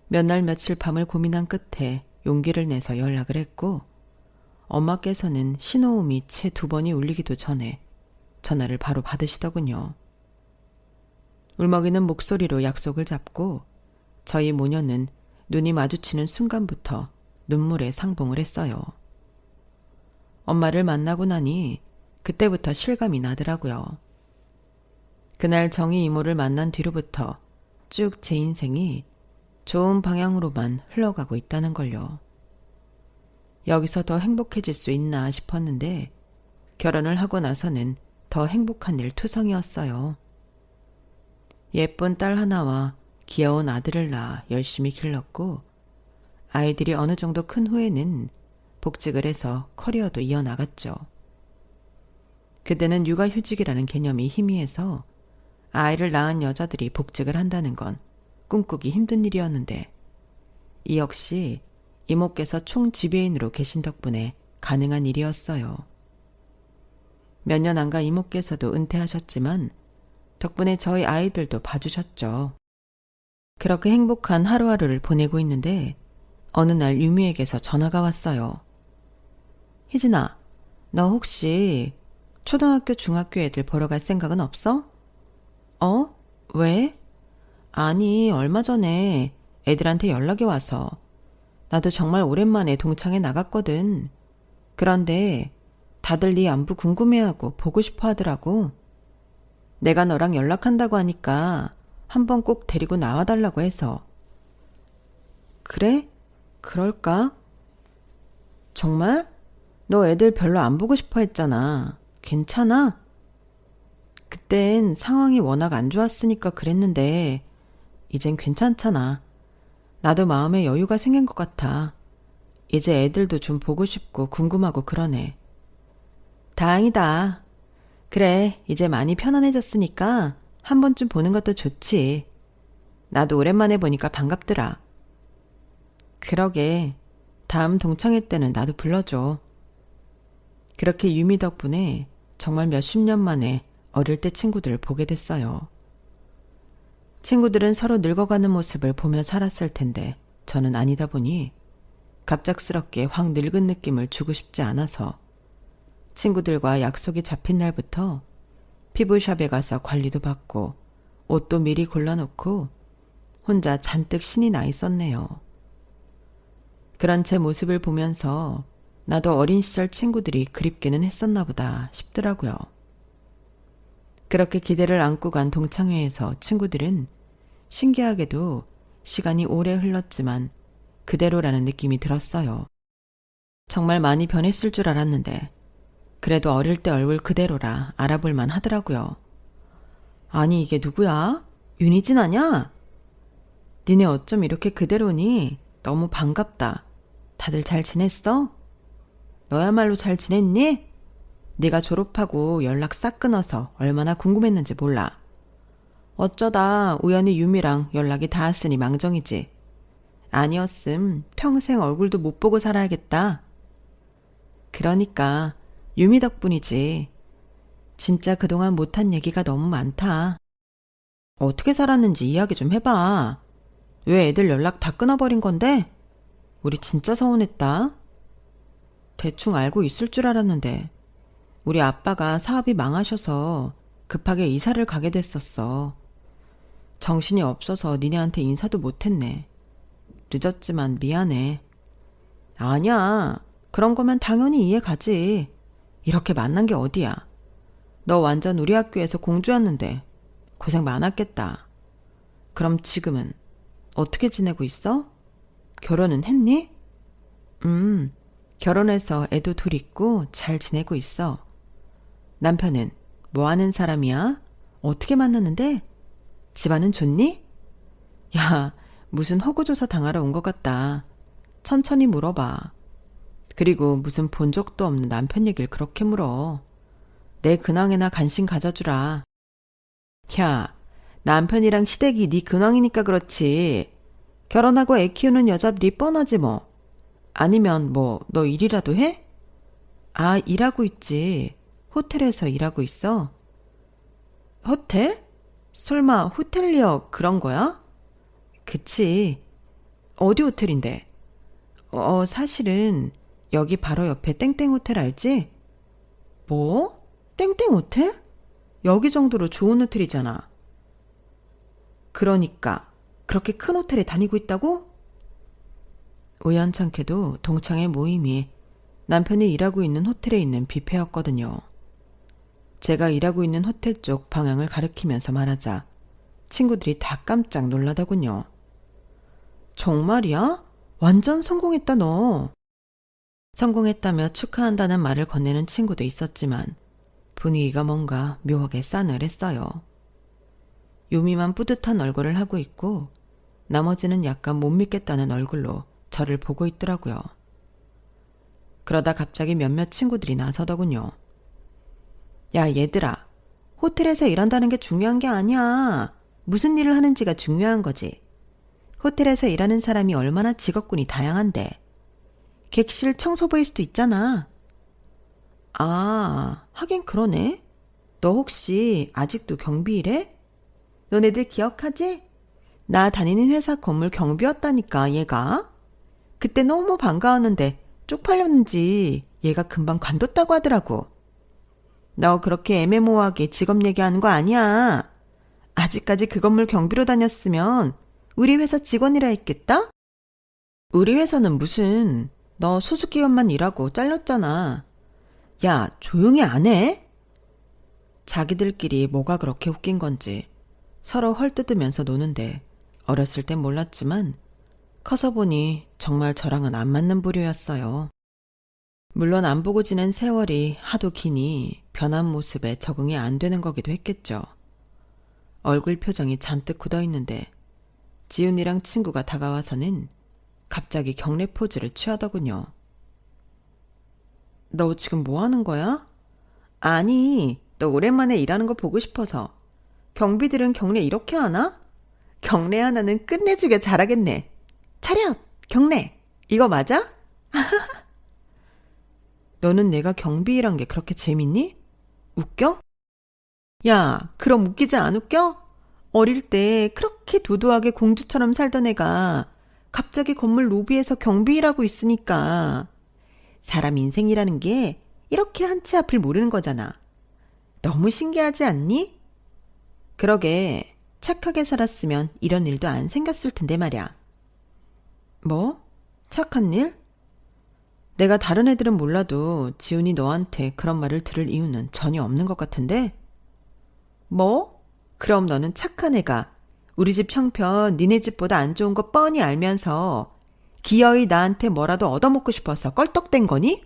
A: 몇 날 며칠 밤을 고민한 끝에 용기를 내서 연락을 했고 엄마께서는 신호음이 채 2번이 울리기도 전에 전화를 바로 받으시더군요. 울먹이는 목소리로 약속을 잡고 저희 모녀는 눈이 마주치는 순간부터 눈물에 상봉을 했어요. 엄마를 만나고 나니 그때부터 실감이 나더라고요. 그날 정희 이모를 만난 뒤로부터 쭉 제 인생이 좋은 방향으로만 흘러가고 있다는 걸요. 여기서 더 행복해질 수 있나 싶었는데 결혼을 하고 나서는 더 행복한 일 투성이었어요. 예쁜 딸 하나와 귀여운 아들을 낳아 열심히 길렀고 아이들이 어느 정도 큰 후에는 복직을 해서 커리어도 이어나갔죠. 그때는 육아휴직이라는 개념이 희미해서 아이를 낳은 여자들이 복직을 한다는 건 꿈꾸기 힘든 일이었는데 이 역시 이모께서 총지배인으로 계신 덕분에 가능한 일이었어요. 몇 년 안 가 이모께서도 은퇴하셨지만 덕분에 저희 아이들도 봐주셨죠. 그렇게 행복한 하루하루를 보내고 있는데 어느 날 유미에게서 전화가 왔어요. 희진아, 너 혹시 초등학교, 중학교 애들 보러 갈 생각은 없어? 어? 왜? 아니, 얼마 전에 애들한테 연락이 와서 나도 정말 오랜만에 동창회 나갔거든. 그런데 다들 네 안부 궁금해하고 보고 싶어 하더라고. 내가 너랑 연락한다고 하니까 한번 꼭 데리고 나와달라고 해서. 그래? 그럴까? 정말? 너 애들 별로 안 보고 싶어 했잖아. 괜찮아? 그땐 상황이 워낙 안 좋았으니까 그랬는데 이젠 괜찮잖아. 나도 마음에 여유가 생긴 것 같아. 이제 애들도 좀 보고 싶고 궁금하고 그러네. 다행이다. 그래, 이제 많이 편안해졌으니까 한 번쯤 보는 것도 좋지. 나도 오랜만에 보니까 반갑더라. 그러게, 다음 동창회 때는 나도 불러줘. 그렇게 유미 덕분에 정말 몇십 년 만에 어릴 때 친구들을 보게 됐어요. 친구들은 서로 늙어가는 모습을 보며 살았을 텐데 저는 아니다 보니 갑작스럽게 확 늙은 느낌을 주고 싶지 않아서 친구들과 약속이 잡힌 날부터 피부샵에 가서 관리도 받고 옷도 미리 골라놓고 혼자 잔뜩 신이 나 있었네요. 그런 제 모습을 보면서 나도 어린 시절 친구들이 그립기는 했었나 보다 싶더라고요. 그렇게 기대를 안고 간 동창회에서 친구들은 신기하게도 시간이 오래 흘렀지만 그대로라는 느낌이 들었어요. 정말 많이 변했을 줄 알았는데 그래도 어릴 때 얼굴 그대로라 알아볼만 하더라고요. 아니 이게 누구야? 윤희진 아냐? 니네 어쩜 이렇게 그대로니? 너무 반갑다. 다들 잘 지냈어? 너야말로 잘 지냈니? 네가 졸업하고 연락 싹 끊어서 얼마나 궁금했는지 몰라. 어쩌다 우연히 유미랑 연락이 닿았으니 망정이지. 아니었음 평생 얼굴도 못 보고 살아야겠다. 그러니까 유미 덕분이지. 진짜 그동안 못한 얘기가 너무 많다. 어떻게 살았는지 이야기 좀 해봐. 왜 애들 연락 다 끊어버린 건데? 우리 진짜 서운했다. 대충 알고 있을 줄 알았는데 우리 아빠가 사업이 망하셔서 급하게 이사를 가게 됐었어. 정신이 없어서 니네한테 인사도 못했네. 늦었지만 미안해. 아니야. 그런 거면 당연히 이해 가지. 이렇게 만난 게 어디야. 너 완전 우리 학교에서 공주였는데 고생 많았겠다. 그럼 지금은 어떻게 지내고 있어? 결혼은 했니? 결혼해서 애도 둘 있고 잘 지내고 있어. 남편은 뭐 하는 사람이야? 어떻게 만났는데? 집안은 좋니? 야, 무슨 허구조사 당하러 온 것 같다. 천천히 물어봐. 그리고 무슨 본 적도 없는 남편 얘기를 그렇게 물어. 내 근황에나 관심 가져주라. 야, 남편이랑 시댁이 네 근황이니까 그렇지. 결혼하고 애 키우는 여자들이 뻔하지 뭐. 아니면 뭐 너 일이라도 해? 아, 일하고 있지. 호텔에서 일하고 있어. 호텔? 설마 호텔리어 그런 거야? 그치. 어디 호텔인데? 사실은 여기 바로 옆에 땡땡 호텔 알지? 뭐? 땡땡 호텔? 여기 정도로 좋은 호텔이잖아. 그러니까 그렇게 큰 호텔에 다니고 있다고? 우연찮게도 동창회 모임이 남편이 일하고 있는 호텔에 있는 뷔페였거든요. 제가 일하고 있는 호텔 쪽 방향을 가리키면서 말하자 친구들이 다 깜짝 놀라더군요. 정말이야? 완전 성공했다 너. 성공했다며 축하한다는 말을 건네는 친구도 있었지만 분위기가 뭔가 묘하게 싸늘했어요. 유미만 뿌듯한 얼굴을 하고 있고 나머지는 약간 못 믿겠다는 얼굴로 저를 보고 있더라고요. 그러다 갑자기 몇몇 친구들이 나서더군요. 야, 얘들아. 호텔에서 일한다는 게 중요한 게 아니야. 무슨 일을 하는지가 중요한 거지. 호텔에서 일하는 사람이 얼마나 직업군이 다양한데. 객실 청소부일 수도 있잖아. 아, 하긴 그러네. 너 혹시 아직도 경비 일해? 너네들 기억하지? 나 다니는 회사 건물 경비였다니까, 얘가. 그때 너무 반가웠는데 쪽팔렸는지 얘가 금방 관뒀다고 하더라고. 너 그렇게 애매모호하게 직업 얘기하는 거 아니야. 아직까지 그 건물 경비로 다녔으면 우리 회사 직원이라 했겠다? 우리 회사는 무슨, 너 소속기관만 일하고 잘렸잖아. 야, 조용히 안 해? 자기들끼리 뭐가 그렇게 웃긴 건지 서로 헐뜯으면서 노는데 어렸을 땐 몰랐지만 커서 보니 정말 저랑은 안 맞는 부류였어요. 물론 안 보고 지낸 세월이 하도 기니 변한 모습에 적응이 안 되는 거기도 했겠죠. 얼굴 표정이 잔뜩 굳어있는데 지훈이랑 친구가 다가와서는 갑자기 경례 포즈를 취하더군요. 너 지금 뭐 하는 거야? 아니, 너 오랜만에 일하는 거 보고 싶어서. 경비들은 경례 이렇게 하나? 경례 하나는 끝내주게 잘하겠네. 차렷! 경례! 이거 맞아? 너는 내가 경비일한 게 그렇게 재밌니? 웃겨? 야, 그럼 웃기지 안 웃겨? 어릴 때 그렇게 도도하게 공주처럼 살던 애가 갑자기 건물 로비에서 경비일하고 있으니까 사람 인생이라는 게 이렇게 한치 앞을 모르는 거잖아. 너무 신기하지 않니? 그러게 착하게 살았으면 이런 일도 안 생겼을 텐데 말이야. 뭐? 착한 일? 내가 다른 애들은 몰라도 지훈이 너한테 그런 말을 들을 이유는 전혀 없는 것 같은데? 뭐? 그럼 너는 착한 애가 우리 집 형편 니네 집보다 안 좋은 거 뻔히 알면서 기어이 나한테 뭐라도 얻어먹고 싶어서 껄떡댄 거니?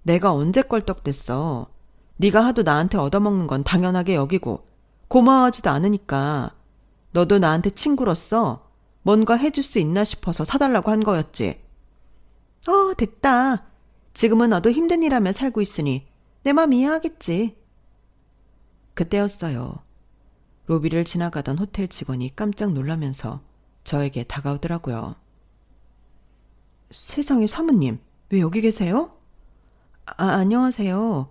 A: 내가 언제 껄떡댔어? 네가 하도 나한테 얻어먹는 건 당연하게 여기고 고마워하지도 않으니까 너도 나한테 친구로서 뭔가 해줄 수 있나 싶어서 사달라고 한 거였지. 됐다. 지금은 너도 힘든 일하며 살고 있으니 내 맘 이해하겠지. 그때였어요. 로비를 지나가던 호텔 직원이 깜짝 놀라면서 저에게 다가오더라고요. 세상에 사모님, 왜 여기 계세요? 안녕하세요.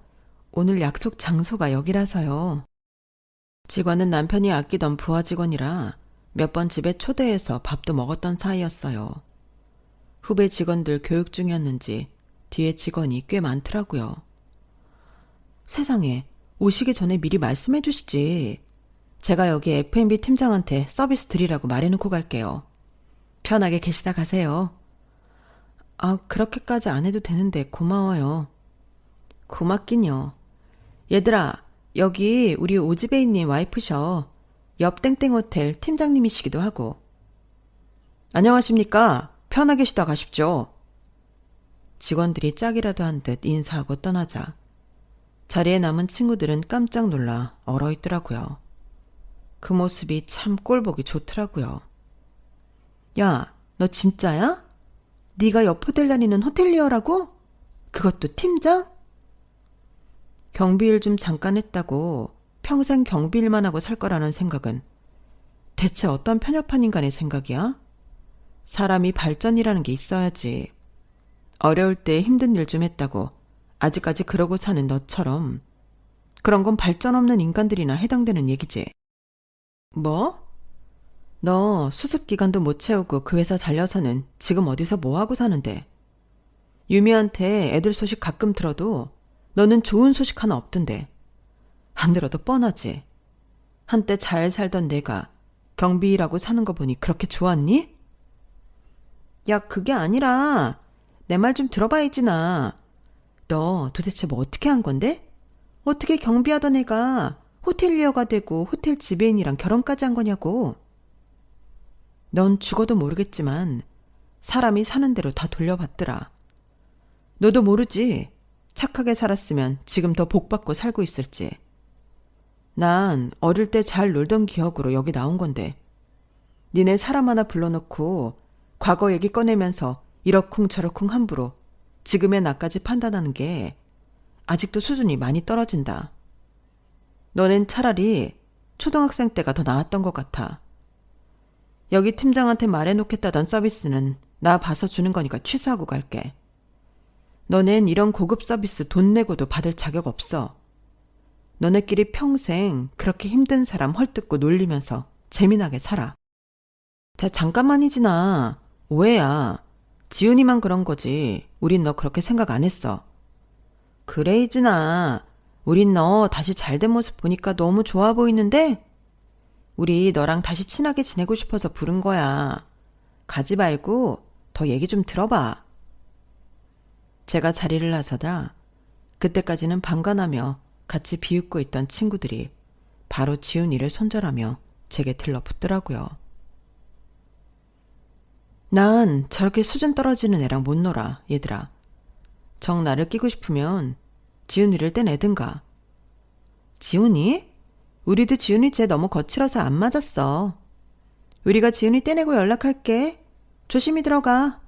A: 오늘 약속 장소가 여기라서요. 직원은 남편이 아끼던 부하 직원이라 몇 번 집에 초대해서 밥도 먹었던 사이였어요. 후배 직원들 교육 중이었는지 뒤에 직원이 꽤 많더라고요. 세상에, 오시기 전에 미리 말씀해 주시지. 제가 여기 F&B 팀장한테 서비스 드리라고 말해놓고 갈게요. 편하게 계시다 가세요. 그렇게까지 안 해도 되는데 고마워요. 고맙긴요. 얘들아, 여기 우리 오지배이님 와이프셔. 옆 땡땡 호텔 팀장님이시기도 하고. 안녕하십니까? 편하게 쉬다 가십시오. 직원들이 짝이라도 한 듯 인사하고 떠나자 자리에 남은 친구들은 깜짝 놀라 얼어있더라고요. 그 모습이 참 꼴보기 좋더라고요. 야, 너 진짜야? 네가 옆 호텔 다니는 호텔리어라고? 그것도 팀장? 경비일 좀 잠깐 했다고 평생 경비일만 하고 살 거라는 생각은 대체 어떤 편협한 인간의 생각이야? 사람이 발전이라는 게 있어야지. 어려울 때 힘든 일 좀 했다고 아직까지 그러고 사는 너처럼 그런 건 발전 없는 인간들이나 해당되는 얘기지. 뭐? 너 수습기간도 못 채우고 그 회사 잘려서는 지금 어디서 뭐하고 사는데? 유미한테 애들 소식 가끔 들어도 너는 좋은 소식 하나 없던데. 안 들어도 뻔하지. 한때 잘 살던 내가 경비일하고 사는 거 보니 그렇게 좋았니? 야, 그게 아니라 내 말 좀 들어봐야지 나. 너 도대체 뭐 어떻게 한 건데? 어떻게 경비하던 애가 호텔리어가 되고 호텔 지배인이랑 결혼까지 한 거냐고. 넌 죽어도 모르겠지만 사람이 사는 대로 다 돌려받더라. 너도 모르지. 착하게 살았으면 지금 더 복받고 살고 있을지. 난 어릴 때 잘 놀던 기억으로 여기 나온 건데 니네 사람 하나 불러놓고 과거 얘기 꺼내면서 이러쿵저러쿵 함부로 지금의 나까지 판단하는 게 아직도 수준이 많이 떨어진다. 너넨 차라리 초등학생 때가 더 나았던 것 같아. 여기 팀장한테 말해놓겠다던 서비스는 나 봐서 주는 거니까 취소하고 갈게. 너넨 이런 고급 서비스 돈 내고도 받을 자격 없어. 너네끼리 평생 그렇게 힘든 사람 헐뜯고 놀리면서 재미나게 살아. 자, 잠깐만이지나. 오해야. 지훈이만 그런 거지. 우린 너 그렇게 생각 안 했어. 그래, 이진아. 우린 너 다시 잘된 모습 보니까 너무 좋아 보이는데? 우리 너랑 다시 친하게 지내고 싶어서 부른 거야. 가지 말고 더 얘기 좀 들어봐. 제가 자리를 나서다 그때까지는 방관하며 같이 비웃고 있던 친구들이 바로 지훈이를 손절하며 제게 들러붙더라고요. 난 저렇게 수준 떨어지는 애랑 못 놀아, 얘들아. 정 나를 끼고 싶으면 지훈이를 떼내든가. 지훈이? 우리도 지훈이 쟤 너무 거칠어서 안 맞았어. 우리가 지훈이 떼내고 연락할게. 조심히 들어가.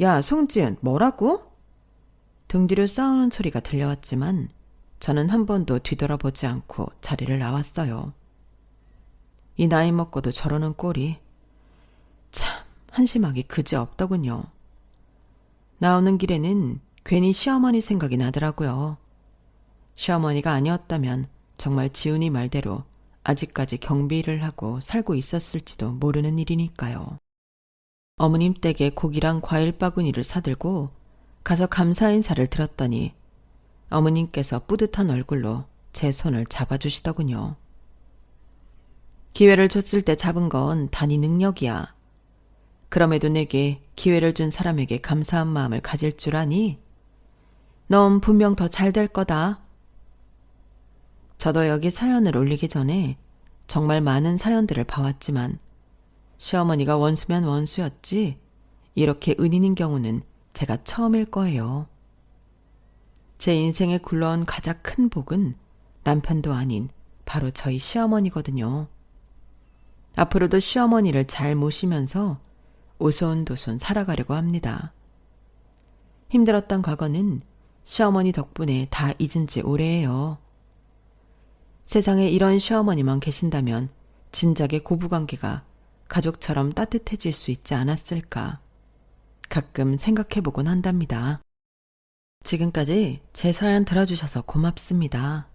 A: 야, 송지은, 뭐라고? 등 뒤로 싸우는 소리가 들려왔지만 저는 한 번도 뒤돌아보지 않고 자리를 나왔어요. 이 나이 먹고도 저러는 꼴이 참 한심하기 그지없더군요. 나오는 길에는 괜히 시어머니 생각이 나더라고요. 시어머니가 아니었다면 정말 지훈이 말대로 아직까지 경비 일을 하고 살고 있었을지도 모르는 일이니까요. 어머님 댁에 고기랑 과일 바구니를 사들고 가서 감사 인사를 드렸더니 어머님께서 뿌듯한 얼굴로 제 손을 잡아주시더군요. 기회를 줬을 때 잡은 건 단히 능력이야. 그럼에도 내게 기회를 준 사람에게 감사한 마음을 가질 줄 아니? 넌 분명 더 잘 될 거다. 저도 여기 사연을 올리기 전에 정말 많은 사연들을 봐왔지만 시어머니가 원수면 원수였지 이렇게 은인인 경우는 제가 처음일 거예요. 제 인생에 굴러온 가장 큰 복은 남편도 아닌 바로 저희 시어머니거든요. 앞으로도 시어머니를 잘 모시면서 오손도손 살아가려고 합니다. 힘들었던 과거는 시어머니 덕분에 다 잊은 지 오래예요. 세상에 이런 시어머니만 계신다면 진작에 고부관계가 가족처럼 따뜻해질 수 있지 않았을까 가끔 생각해보곤 한답니다. 지금까지 제 사연 들어주셔서 고맙습니다.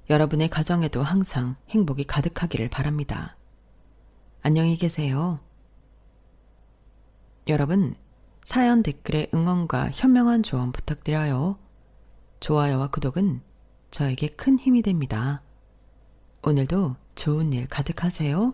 A: 여러분의 가정에도 항상 행복이 가득하기를 바랍니다. 안녕히 계세요. 여러분, 사연 댓글에 응원과 현명한 조언 부탁드려요. 좋아요와 구독은 저에게 큰 힘이 됩니다. 오늘도 좋은 일 가득하세요.